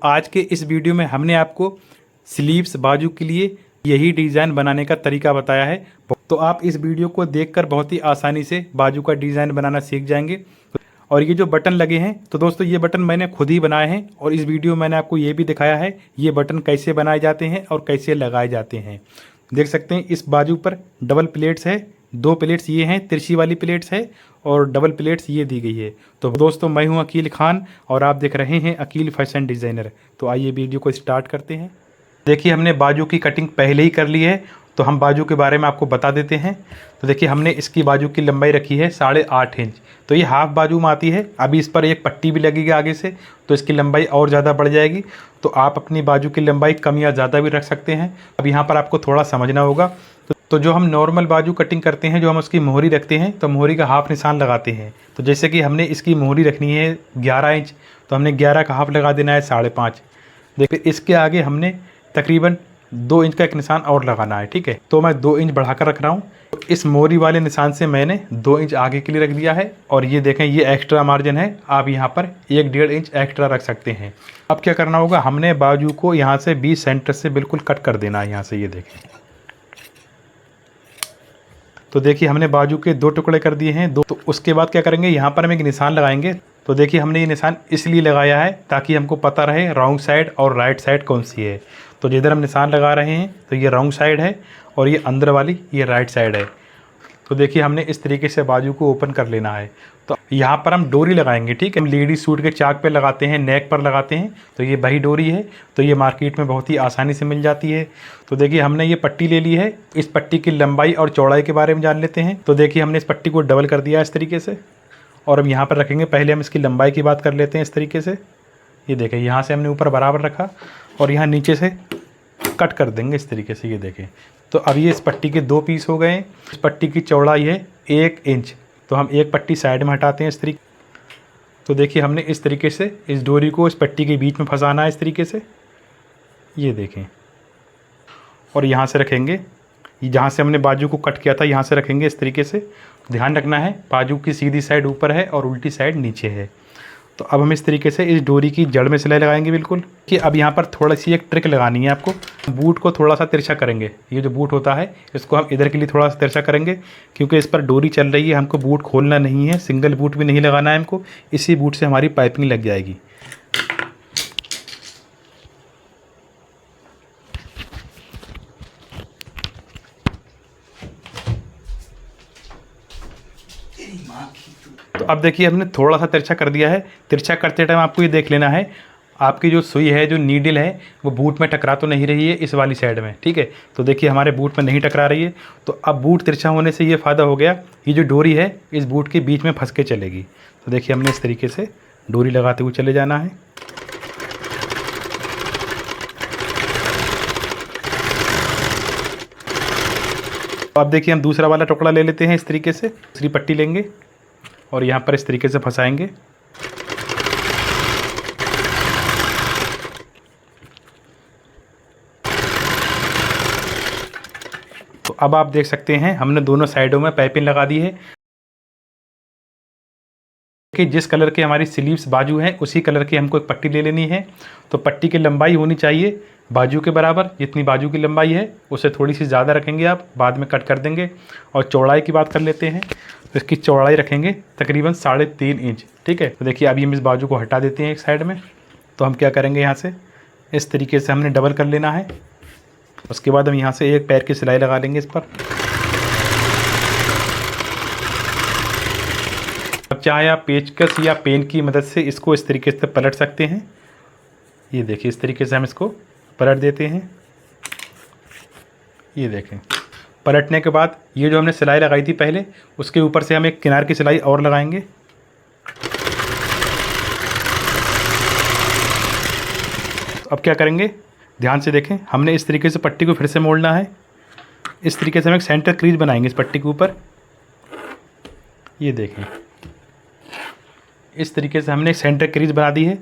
आज के इस वीडियो में हमने आपको स्लीव्स बाजू के लिए यही डिज़ाइन बनाने का तरीका बताया है। तो आप इस वीडियो को देखकर बहुत ही आसानी से बाजू का डिज़ाइन बनाना सीख जाएंगे। और ये जो बटन लगे हैं तो दोस्तों ये बटन मैंने खुद ही बनाए हैं और इस वीडियो में मैंने आपको ये भी दिखाया है ये बटन कैसे बनाए जाते हैं और कैसे लगाए जाते हैं। देख सकते हैं इस बाजू पर डबल प्लेट्स है, दो प्लेट्स ये हैं, तिरछी वाली प्लेट्स है और डबल प्लेट्स ये दी गई है। तो दोस्तों मैं हूं अकील खान और आप देख रहे हैं अकील फैशन डिज़ाइनर। तो आइए वीडियो को स्टार्ट करते हैं। देखिए हमने बाजू की कटिंग पहले ही कर ली है तो हम बाजू के बारे में आपको बता देते हैं। तो देखिए हमने इसकी बाजू की लंबाई रखी है 8.5 इंच। तो ये हाफ बाजू में आती है। अभी इस पर एक पट्टी भी लगेगी आगे से तो इसकी लंबाई और ज़्यादा बढ़ जाएगी। तो आप अपनी बाजू की लंबाई कम या ज़्यादा भी रख सकते हैं। अब यहाँ पर आपको थोड़ा समझना होगा। तो जो हम नॉर्मल बाजू कटिंग करते हैं, जो हम उसकी मोहरी रखते हैं तो मोहरी का हाफ निशान लगाते हैं। तो जैसे कि हमने इसकी मोहरी रखनी है 11 इंच तो हमने 11 का हाफ लगा देना है 5.5। देखिए इसके आगे हमने तकरीबन 2 इंच का एक निशान और लगाना है। ठीक है, तो मैं 2 इंच बढ़ाकर रख रहा हूँ। तो इस मोहरी वाले निशान से मैंने 2 इंच आगे के लिए रख दिया है और ये देखें ये एक्स्ट्रा मार्जिन है। आप यहाँ पर 1.5 इंच एक्स्ट्रा रख सकते हैं। अब क्या करना होगा, हमने बाजू को यहाँ से 20 सेंटर से बिल्कुल कट कर देना है। यहाँ से ये देखें, तो देखिए हमने बाजू के 2 टुकड़े कर दिए हैं दो। तो उसके बाद क्या करेंगे, यहाँ पर हम एक निशान लगाएंगे। तो देखिए हमने ये निशान इसलिए लगाया है ताकि हमको पता रहे रॉन्ग साइड और राइट साइड कौन सी है। तो जिधर हम निशान लगा रहे हैं तो ये रॉन्ग साइड है और ये अंदर वाली ये राइट साइड है। तो देखिए हमने इस तरीके से बाजू को ओपन कर लेना है। तो यहाँ पर हम डोरी लगाएंगे। ठीक है, हम लेडीज सूट के चाक पे लगाते हैं, नेक पर लगाते हैं। तो ये वही डोरी है। तो ये मार्केट में बहुत ही आसानी से मिल जाती है। तो देखिए हमने ये पट्टी ले ली है। इस पट्टी की लंबाई और चौड़ाई के बारे में जान लेते हैं। तो देखिए हमने इस पट्टी को डबल कर दिया इस तरीके से और हम यहाँ पर रखेंगे। पहले हम इसकी लंबाई की बात कर लेते हैं। इस तरीके से ये देखें, यहाँ से हमने ऊपर बराबर रखा और यहाँ नीचे से कट कर देंगे इस तरीके से। ये देखें, तो अब ये इस पट्टी के 2 पीस हो गए। इस पट्टी की चौड़ाई है 1 इंच। तो हम एक पट्टी साइड में हटाते हैं इस तरीके। तो देखिए हमने इस तरीके से इस डोरी को इस पट्टी के बीच में फंसाना है इस तरीके से। ये देखें, और यहाँ से रखेंगे, जहाँ से हमने बाजू को कट किया था यहाँ से रखेंगे इस तरीके से। ध्यान रखना है बाजू की सीधी साइड ऊपर है और उल्टी साइड नीचे है। तो अब हम इस तरीके से इस डोरी की जड़ में सिलाई लगाएंगे बिल्कुल। कि अब यहाँ पर थोड़ी सी एक ट्रिक लगानी है आपको। बूट को थोड़ा सा तिरछा करेंगे। ये जो बूट होता है इसको हम इधर के लिए थोड़ा सा तिरछा करेंगे क्योंकि इस पर डोरी चल रही है। हमको बूट खोलना नहीं है, सिंगल बूट भी नहीं लगाना है हमको। इसी बूट से हमारी पाइपिंग लग जाएगी। तो अब देखिए हमने थोड़ा सा तिरछा कर दिया है। तिरछा करते टाइम आपको ये देख लेना है आपकी जो सुई है, जो नीडल है, वो बूट में टकरा तो नहीं रही है इस वाली साइड में। ठीक है, तो देखिए हमारे बूट में नहीं टकरा रही है। तो अब बूट तिरछा होने से ये फ़ायदा हो गया, ये जो डोरी है इस बूट के बीच में फंस के चलेगी। तो देखिए हमने इस तरीके से डोरी लगाते हुए चले जाना है। अब देखिए हम दूसरा वाला टुकड़ा ले लेते हैं इस तरीके से। दूसरी पट्टी लेंगे और यहाँ पर इस तरीके से फंसाएंगे। तो अब आप देख सकते हैं हमने दोनों साइडों में पाइपिंग लगा दी है कि जिस कलर के हमारी स्लीव्स बाजू है उसी कलर की हमको एक पट्टी ले लेनी है। तो पट्टी की लंबाई होनी चाहिए बाजू के बराबर। जितनी बाजू की लंबाई है उससे थोड़ी सी ज़्यादा रखेंगे, आप बाद में कट कर देंगे। और चौड़ाई की बात कर लेते हैं तो इसकी चौड़ाई रखेंगे तकरीबन 3.5 इंच। ठीक है, तो देखिए अभी हम इस बाजू को हटा देते हैं एक साइड में। तो हम क्या करेंगे, यहाँ से इस तरीके से हमने डबल कर लेना है। उसके बाद हम यहाँ से एक पैर की सिलाई लगा लेंगे इस पर। अब चाहे आप पेचकस या पेन की मदद से इसको इस तरीके से पलट सकते हैं। ये देखिए इस तरीके से हम इसको पलट देते हैं। ये देखें, पलटने के बाद ये जो हमने सिलाई लगाई थी पहले उसके ऊपर से हम एक किनार की सिलाई और लगाएंगे। अब क्या करेंगे, ध्यान से देखें, हमने इस तरीके से पट्टी को फिर से मोड़ना है। इस तरीके से हम एक सेंटर क्रीज बनाएंगे इस पट्टी के ऊपर। ये देखें, इस तरीके से हमने एक सेंटर क्रीज बना दी है।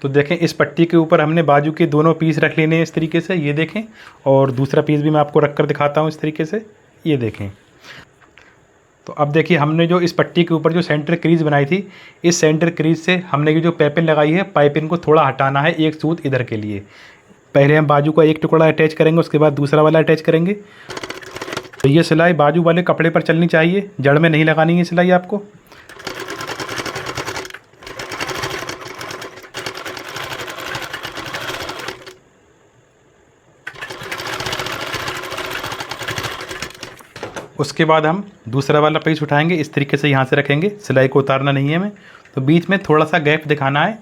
तो देखें इस पट्टी के ऊपर हमने बाजू के दोनों पीस रख लेने हैं इस तरीके से। ये देखें, और दूसरा पीस भी मैं आपको रख कर दिखाता हूँ इस तरीके से। ये देखें, तो अब देखिए हमने जो इस पट्टी के ऊपर जो सेंटर क्रीज बनाई थी, इस सेंटर क्रीज से हमने ये जो पाइपिंग लगाई है, पाइपिंग को थोड़ा हटाना है एक सूत इधर के लिए। पहले हम बाजू का एक टुकड़ा अटैच करेंगे, उसके बाद दूसरा वाला अटैच करेंगे। तो ये सिलाई बाजू वाले कपड़े पर चलनी चाहिए, जड़ में नहीं लगानी है सिलाई आपको। उसके बाद हम दूसरा वाला पीस उठाएंगे, इस तरीके से यहाँ से रखेंगे, सिलाई को उतारना नहीं है हमें। तो बीच में थोड़ा सा गैप दिखाना है।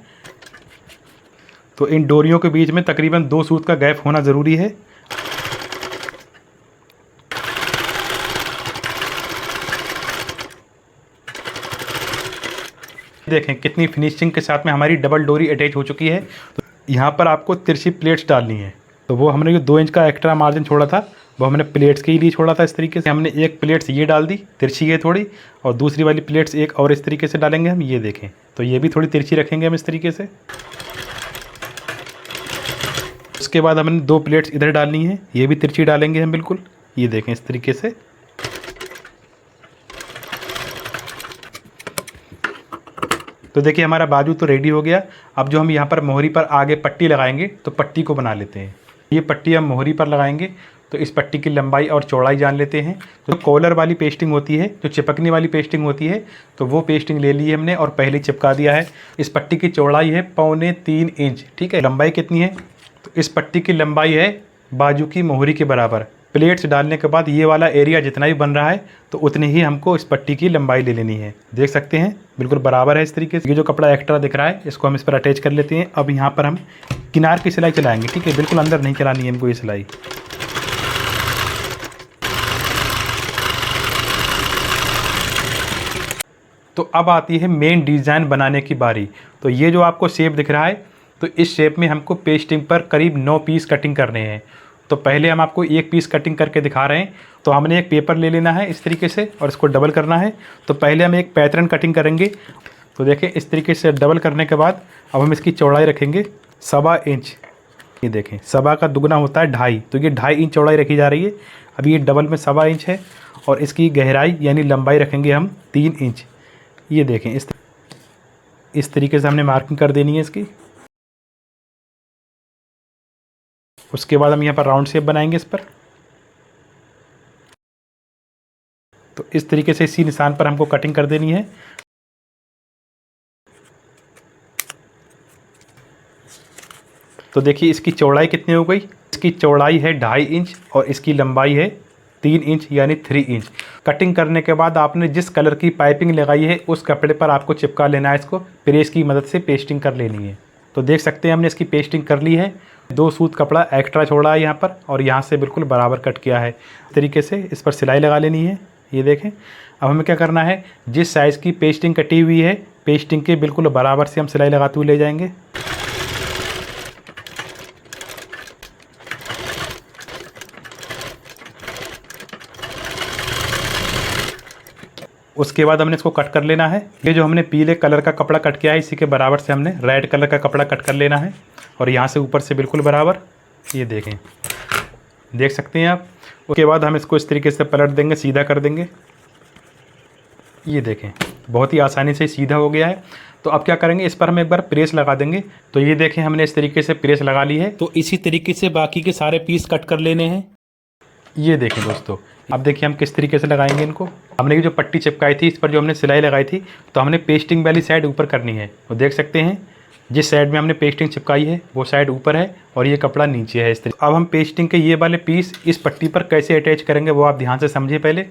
तो इन डोरियों के बीच में तकरीबन 2 सूत का गैप होना ज़रूरी है। देखें कितनी फिनिशिंग के साथ में हमारी डबल डोरी अटैच हो चुकी है। तो यहाँ पर आपको तिरछी प्लेट्स डालनी है। तो वो हमने जो 2 इंच का एक्स्ट्रा मार्जिन छोड़ा था, वो हमने प्लेट्स के लिए छोड़ा था। इस तरीके से हमने एक प्लेट्स ये डाल दी, तिरछी है थोड़ी, और दूसरी वाली प्लेट्स एक और इस तरीके से डालेंगे हम। ये देखें, तो ये भी थोड़ी तिरछी रखेंगे हम इस तरीके से। उसके बाद हमने 2 प्लेट्स इधर डालनी है, ये भी तिरछी डालेंगे हम बिल्कुल। ये देखें इस तरीके से। तो देखिए हमारा बाजू तो रेडी हो गया। अब जो हम यहाँ पर मोहरी पर आगे पट्टी लगाएंगे, तो पट्टी को बना लेते हैं। ये पट्टी हम मोहरी पर लगाएंगे, तो इस पट्टी की लंबाई और चौड़ाई जान लेते हैं। तो कॉलर वाली पेस्टिंग होती है, जो चिपकने वाली पेस्टिंग होती है, तो वो पेस्टिंग ले ली है हमने और पहले चिपका दिया है। इस पट्टी की चौड़ाई है 2.25 इंच, ठीक है। लंबाई कितनी है? तो इस पट्टी की लंबाई है बाजू की मोहरी के बराबर। प्लेट्स डालने के बाद ये वाला एरिया जितना भी बन रहा है, तो उतनी ही हमको इस पट्टी की लंबाई ले लेनी है। देख सकते हैं बिल्कुल बराबर है इस तरीके से। ये जो कपड़ा एक्स्ट्रा दिख रहा है, इसको हम इस पर अटैच कर लेते हैं। अब यहाँ पर हम किनार की सिलाई चलाएंगे, ठीक है, बिल्कुल अंदर नहीं चलानी है हमको ये सिलाई। तो अब आती है मेन डिज़ाइन बनाने की बारी। तो ये जो आपको शेप दिख रहा है, तो इस शेप में हमको पेस्टिंग पर करीब 9 पीस कटिंग करने हैं। तो पहले हम आपको 1 पीस कटिंग करके दिखा रहे हैं। तो हमने एक पेपर ले लेना है इस तरीके से और इसको डबल करना है। तो पहले हम एक पैटर्न कटिंग करेंगे। तो देखें इस तरीके से डबल करने के बाद अब हम इसकी चौड़ाई रखेंगे 1.25 इंच। ये देखें 1.25 का दुगना होता है 2.5, तो ये 2.5 इंच चौड़ाई रखी जा रही है। अब ये डबल में 1.25 इंच है और इसकी गहराई यानी लंबाई रखेंगे हम 3 इंच। ये देखें इस तरीके से हमने मार्किंग कर देनी है इसकी। उसके बाद हम यहाँ पर राउंड शेप बनाएंगे इस पर। तो इस तरीके से इसी निशान पर हमको कटिंग कर देनी है। तो देखिए इसकी चौड़ाई कितनी हो गई? इसकी चौड़ाई है 2.5 इंच और इसकी लंबाई है 3 इंच यानी 3 इंच। कटिंग करने के बाद आपने जिस कलर की पाइपिंग लगाई है उस कपड़े पर आपको चिपका लेना है इसको, प्रेस की मदद से पेस्टिंग कर लेनी है। तो देख सकते हैं हमने इसकी पेस्टिंग कर ली है। 2 सूत कपड़ा एक्स्ट्रा छोड़ा है यहाँ पर और यहाँ से बिल्कुल बराबर कट किया है। इस तरीके से इस पर सिलाई लगा लेनी है। ये देखें, अब हमें क्या करना है, जिस साइज़ की पेस्टिंग कटी हुई है, पेस्टिंग के बिल्कुल बराबर से हम सिलाई लगाते हुए ले जाएंगे। उसके बाद हमने इसको कट कर लेना है। ये जो हमने पीले कलर का कपड़ा कट किया है, इसी के बराबर से हमने रेड कलर का कपड़ा कट कर लेना है और यहाँ से ऊपर से बिल्कुल बराबर। ये देखें, देख सकते हैं आप। उसके बाद हम इसको इस तरीके से पलट देंगे, सीधा कर देंगे। ये देखें बहुत ही आसानी से सीधा हो गया है। तो अब क्या करेंगे, इस पर हम एक बार प्रेस लगा देंगे। तो ये देखें हमने इस तरीके से प्रेस लगा ली है। तो इसी तरीके से बाकी के सारे पीस कट कर लेने हैं। ये देखें दोस्तों, अब देखिए हम किस तरीके से लगाएंगे इनको। हमने ये जो पट्टी चिपकाई थी, इस पर जो हमने सिलाई लगाई थी, तो हमने पेस्टिंग वाली साइड ऊपर करनी है। तो देख सकते हैं जिस साइड में हमने पेस्टिंग चिपकाई है वो साइड ऊपर है और ये कपड़ा नीचे है इस तरीके। अब हम पेस्टिंग के ये वाले पीस इस पट्टी पर कैसे अटैच करेंगे वो आप ध्यान से समझिए। पहले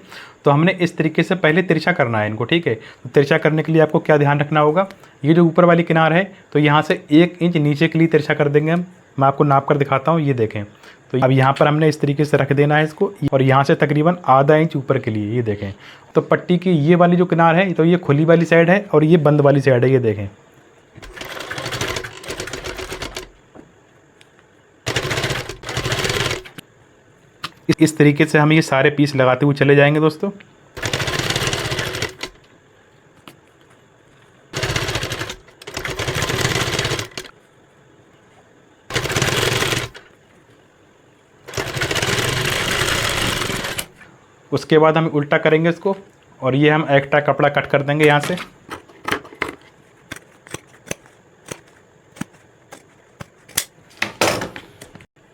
तो हमने इस तरीके से पहले तिरछा करना है इनको, ठीक है। तो तिरछा करने के लिए आपको क्या ध्यान रखना होगा, ये जो ऊपर वाली किनार है, तो यहाँ से 1 इंच नीचे के लिए तिरछा कर देंगे हम। मैं आपको नाप कर दिखाता हूँ। ये देखें, तो अब यहाँ पर हमने इस तरीके से रख देना है इसको और यहाँ से तकरीबन आधा इंच ऊपर के लिए। ये देखें, तो पट्टी की ये वाली जो किनार है, तो ये खुली वाली साइड है और ये बंद वाली साइड है। ये देखें, इस तरीके से हम ये सारे पीस लगाते हुए चले जाएंगे दोस्तों। उसके बाद हम उल्टा करेंगे इसको और ये हम एक्स्ट्रा कपड़ा कट कर देंगे यहाँ से।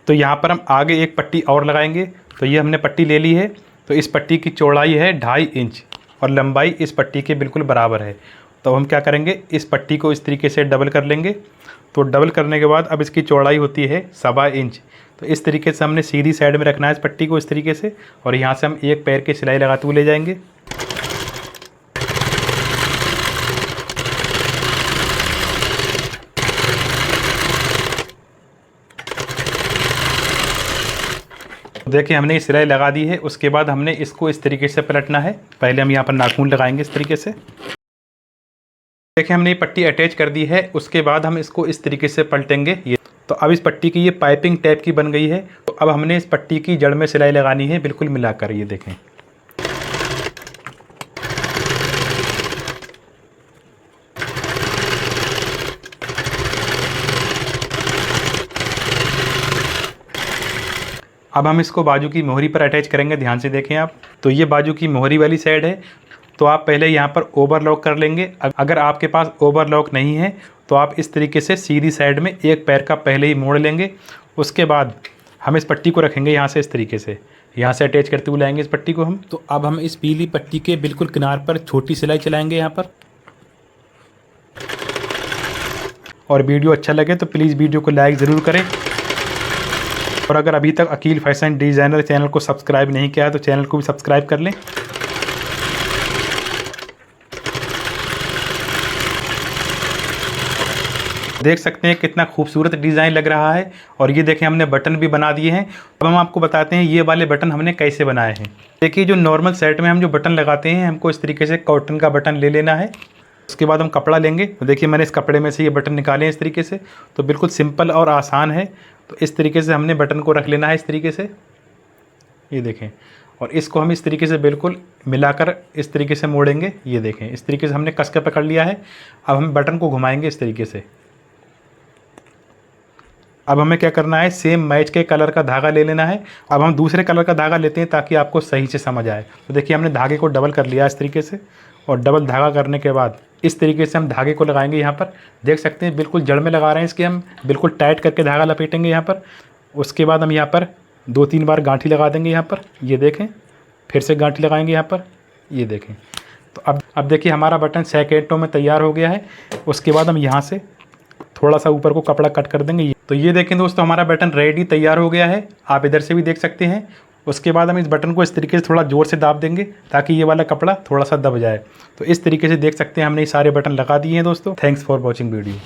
तो यहाँ पर हम आगे एक पट्टी और लगाएंगे। तो ये हमने पट्टी ले ली है। तो इस पट्टी की चौड़ाई है 2.5 इंच और लंबाई इस पट्टी के बिल्कुल बराबर है। तो हम क्या करेंगे, इस पट्टी को इस तरीके से डबल कर लेंगे। तो डबल करने के बाद अब इसकी चौड़ाई होती है 1.25 इंच। तो इस तरीके से हमने सीधी साइड में रखना है इस पट्टी को इस तरीके से, और यहाँ से हम एक पैर की सिलाई लगाते हुए ले जाएंगे। देखिए हमने ये सिलाई लगा दी है। उसके बाद हमने इसको इस तरीके से पलटना है। पहले हम यहाँ पर नाखून लगाएंगे इस तरीके से। देखिए हमने ये पट्टी अटैच कर दी है। उसके बाद हम इसको इस तरीके से पलटेंगे। ये तो अब इस पट्टी की ये पाइपिंग टाइप की बन गई है। तो अब हमने इस पट्टी की जड़ में सिलाई लगानी है बिल्कुल मिलाकर। ये देखें, अब हम इसको बाजू की मोहरी पर अटैच करेंगे। ध्यान से देखें आप। तो ये बाजू की मोहरी वाली साइड है। तो आप पहले यहाँ पर ओवरलॉक कर लेंगे। अगर आपके पास ओवरलॉक नहीं है तो आप इस तरीके से सीधी साइड में एक पैर का पहले ही मोड़ लेंगे। उसके बाद हम इस पट्टी को रखेंगे यहाँ से इस तरीके से, यहाँ से अटैच करते हुए लाएंगे इस पट्टी को हम। तो अब हम इस पीली पट्टी के बिल्कुल किनार पर छोटी सिलाई चलाएंगे यहाँ पर। और वीडियो अच्छा लगे तो प्लीज़ वीडियो को लाइक ज़रूर करें। और अगर अभी तक अकील फैशन डिज़ाइनर चैनल को सब्सक्राइब नहीं किया है तो चैनल को भी सब्सक्राइब कर लें। देख सकते हैं कितना खूबसूरत डिज़ाइन लग रहा है। और ये देखें हमने बटन भी बना दिए हैं। अब हम आपको बताते हैं ये वाले बटन हमने कैसे बनाए हैं। देखिए जो नॉर्मल सेट में हम जो बटन लगाते हैं, हमको इस तरीके से कॉटन का बटन ले लेना है। उसके बाद हम कपड़ा लेंगे। तो देखिए मैंने इस कपड़े में से ये बटन निकाले हैं इस तरीके से। तो बिल्कुल सिंपल और आसान है। तो इस तरीके से हमने बटन को रख लेना है इस तरीके से, ये देखें। और इसको हम इस तरीके से बिल्कुल मिलाकर इस तरीके से मोड़ेंगे। ये देखें इस तरीके से हमने कस कर पकड़ लिया है। अब हम बटन को घुमाएंगे इस तरीके से। अब हमें क्या करना है, सेम मैच के कलर का धागा ले लेना है। अब हम दूसरे कलर का धागा लेते हैं ताकि आपको सही से समझ आए। तो देखिए हमने धागे को डबल कर लिया इस तरीके से, और डबल धागा करने के बाद इस तरीके से हम धागे को लगाएंगे यहाँ पर। देख सकते हैं बिल्कुल जड़ में लगा रहे हैं इसके हम, बिल्कुल टाइट करके धागा लपेटेंगे यहाँ पर। उसके बाद हम यहाँ पर 2-3 बार गांठी लगा देंगे यहाँ पर। ये देखें, फिर से गांठी लगाएंगे यहाँ पर। ये देखें। तो अब देखिए हमारा बटन सेकेंडों में तैयार हो गया है। उसके बाद हम यहाँ से थोड़ा सा ऊपर को कपड़ा कट कर देंगे। तो ये देखें दोस्तों हमारा बटन रेडी तैयार हो गया है। आप इधर से भी देख सकते हैं। उसके बाद हम इस बटन को इस तरीके से थोड़ा ज़ोर से दाब देंगे ताकि ये वाला कपड़ा थोड़ा सा दब जाए। तो इस तरीके से देख सकते हैं हमने ये सारे बटन लगा दिए हैं दोस्तों। Thanks for watching video.